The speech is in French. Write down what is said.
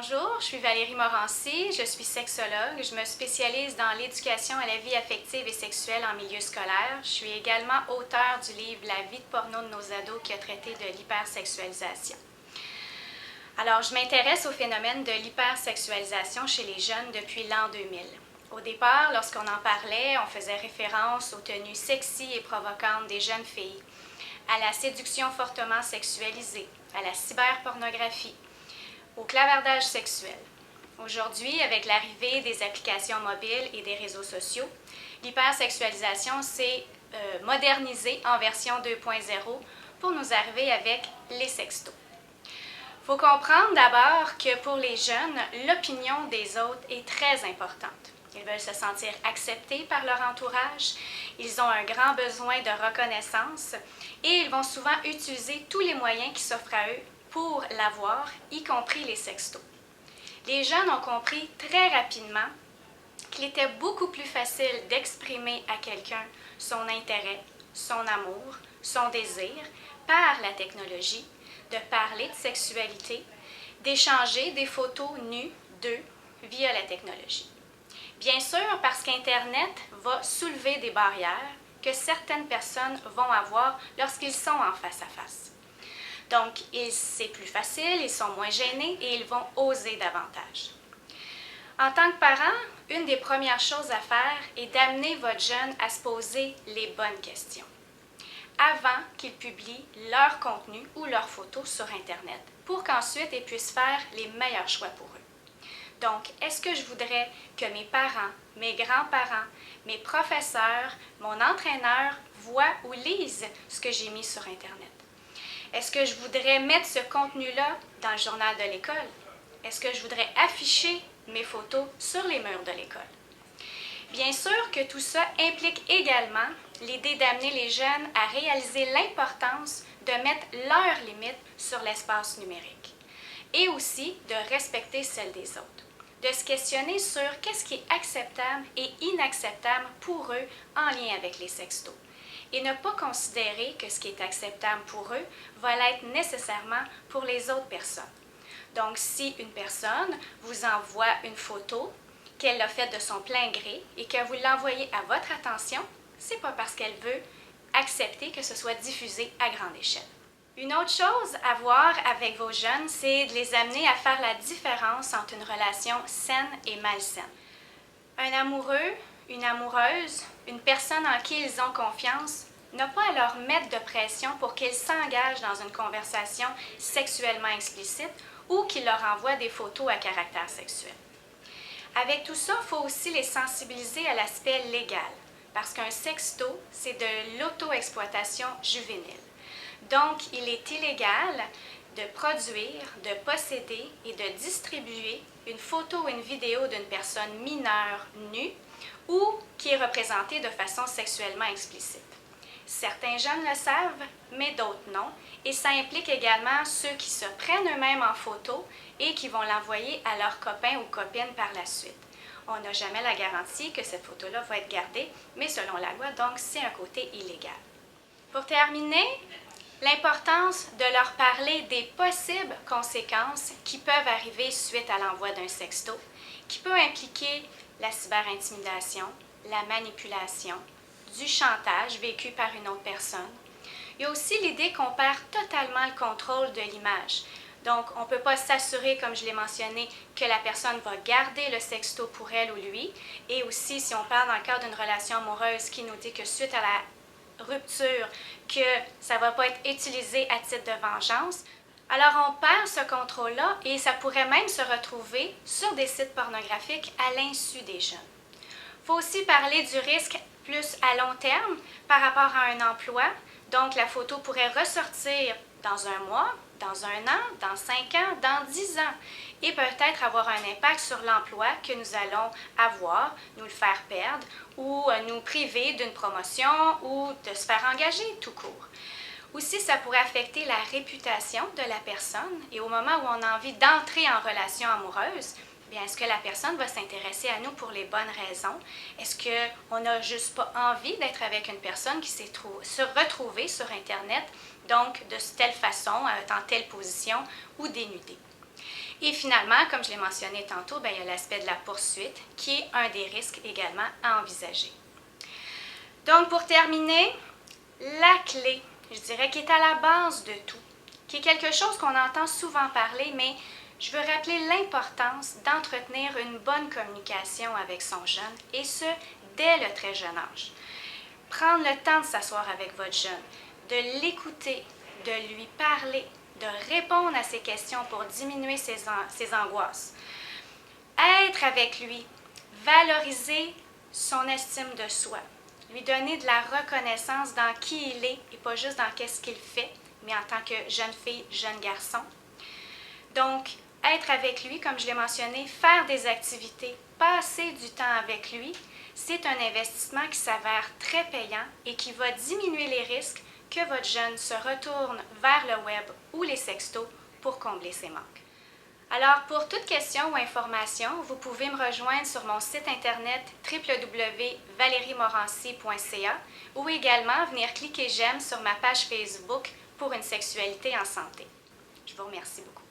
Bonjour, je suis Valérie Morancy, je suis sexologue. Je me spécialise dans l'éducation à la vie affective et sexuelle en milieu scolaire. Je suis également auteure du livre La vie de porno de nos ados qui a traité de l'hypersexualisation. Alors, je m'intéresse au phénomène de l'hypersexualisation chez les jeunes depuis l'an 2000. Au départ, lorsqu'on en parlait, on faisait référence aux tenues sexy et provocantes des jeunes filles, à la séduction fortement sexualisée, à la cyberpornographie, au clavardage sexuel. Aujourd'hui, avec l'arrivée des applications mobiles et des réseaux sociaux, l'hypersexualisation s'est modernisée en version 2.0 pour nous arriver avec les sextos. Il faut comprendre d'abord que pour les jeunes, l'opinion des autres est très importante. Ils veulent se sentir acceptés par leur entourage, ils ont un grand besoin de reconnaissance et ils vont souvent utiliser tous les moyens qui s'offrent à eux pour l'avoir, y compris les sextos. Les jeunes ont compris très rapidement qu'il était beaucoup plus facile d'exprimer à quelqu'un son intérêt, son amour, son désir par la technologie, de parler de sexualité, d'échanger des photos nues d'eux via la technologie. Bien sûr, parce qu'Internet va soulever des barrières que certaines personnes vont avoir lorsqu'ils sont en face à face. Donc, c'est plus facile, ils sont moins gênés et ils vont oser davantage. En tant que parent, une des premières choses à faire est d'amener votre jeune à se poser les bonnes questions avant qu'ils publient leur contenu ou leurs photos sur Internet pour qu'ensuite ils puissent faire les meilleurs choix pour eux. Donc, est-ce que je voudrais que mes parents, mes grands-parents, mes professeurs, mon entraîneur voient ou lisent ce que j'ai mis sur Internet? Est-ce que je voudrais mettre ce contenu-là dans le journal de l'école? Est-ce que je voudrais afficher mes photos sur les murs de l'école? Bien sûr que tout ça implique également l'idée d'amener les jeunes à réaliser l'importance de mettre leurs limites sur l'espace numérique et aussi de respecter celles des autres, de se questionner sur qu'est-ce qui est acceptable et inacceptable pour eux en lien avec les sextos. Et ne pas considérer que ce qui est acceptable pour eux va l'être nécessairement pour les autres personnes. Donc, si une personne vous envoie une photo qu'elle l'a faite de son plein gré et que vous l'envoyez à votre attention, c'est pas parce qu'elle veut accepter que ce soit diffusé à grande échelle. Une autre chose à voir avec vos jeunes, c'est de les amener à faire la différence entre une relation saine et malsaine. Un amoureux, une amoureuse, une personne en qui ils ont confiance, n'a pas à leur mettre de pression pour qu'ils s'engagent dans une conversation sexuellement explicite ou qu'ils leur envoient des photos à caractère sexuel. Avec tout ça, il faut aussi les sensibiliser à l'aspect légal, parce qu'un sexto, c'est de l'auto-exploitation juvénile. Donc, il est illégal de produire, de posséder et de distribuer une photo ou une vidéo d'une personne mineure nue ou qui est représentée de façon sexuellement explicite. Certains jeunes le savent, mais d'autres non, et ça implique également ceux qui se prennent eux-mêmes en photo et qui vont l'envoyer à leurs copains ou copines par la suite. On n'a jamais la garantie que cette photo-là va être gardée, mais selon la loi, donc c'est un côté illégal. Pour terminer, l'importance de leur parler des possibles conséquences qui peuvent arriver suite à l'envoi d'un sexto, qui peut impliquer la cyberintimidation, la manipulation, du chantage vécu par une autre personne. Il y a aussi l'idée qu'on perd totalement le contrôle de l'image. Donc, on ne peut pas s'assurer, comme je l'ai mentionné, que la personne va garder le sexto pour elle ou lui. Et aussi, si on parle dans le cadre d'une relation amoureuse qui nous dit que suite à la rupture, que ça ne va pas être utilisé à titre de vengeance, alors on perd ce contrôle-là et ça pourrait même se retrouver sur des sites pornographiques à l'insu des jeunes. Il faut aussi parler du risque plus à long terme par rapport à un emploi. Donc, la photo pourrait ressortir dans un mois, dans un an, dans 5 ans, dans 10 ans et peut-être avoir un impact sur l'emploi que nous allons avoir, nous le faire perdre ou nous priver d'une promotion ou de se faire engager tout court. Aussi, ça pourrait affecter la réputation de la personne et au moment où on a envie d'entrer en relation amoureuse, bien, est-ce que la personne va s'intéresser à nous pour les bonnes raisons? Est-ce qu'on n'a juste pas envie d'être avec une personne qui s'est retrouvée sur Internet, donc de telle façon, dans telle position ou dénudée? Et finalement, comme je l'ai mentionné tantôt, il y a l'aspect de la poursuite qui est un des risques également à envisager. Donc pour terminer, la clé, je dirais, qui est à la base de tout, qui est quelque chose qu'on entend souvent parler, mais je veux rappeler l'importance d'entretenir une bonne communication avec son jeune, et ce, dès le très jeune âge. Prendre le temps de s'asseoir avec votre jeune, de l'écouter, de lui parler, de répondre à ses questions pour diminuer ses angoisses. Être avec lui, valoriser son estime de soi, lui donner de la reconnaissance dans qui il est et pas juste dans qu'est-ce qu'il fait, mais en tant que jeune fille, jeune garçon. Donc, être avec lui, comme je l'ai mentionné, faire des activités, passer du temps avec lui, c'est un investissement qui s'avère très payant et qui va diminuer les risques que votre jeune se retourne vers le web ou les sextos pour combler ses manques. Alors, pour toute question ou information, vous pouvez me rejoindre sur mon site internet www.valeriemorancy.ca ou également venir cliquer j'aime sur ma page Facebook pour une sexualité en santé. Je vous remercie beaucoup.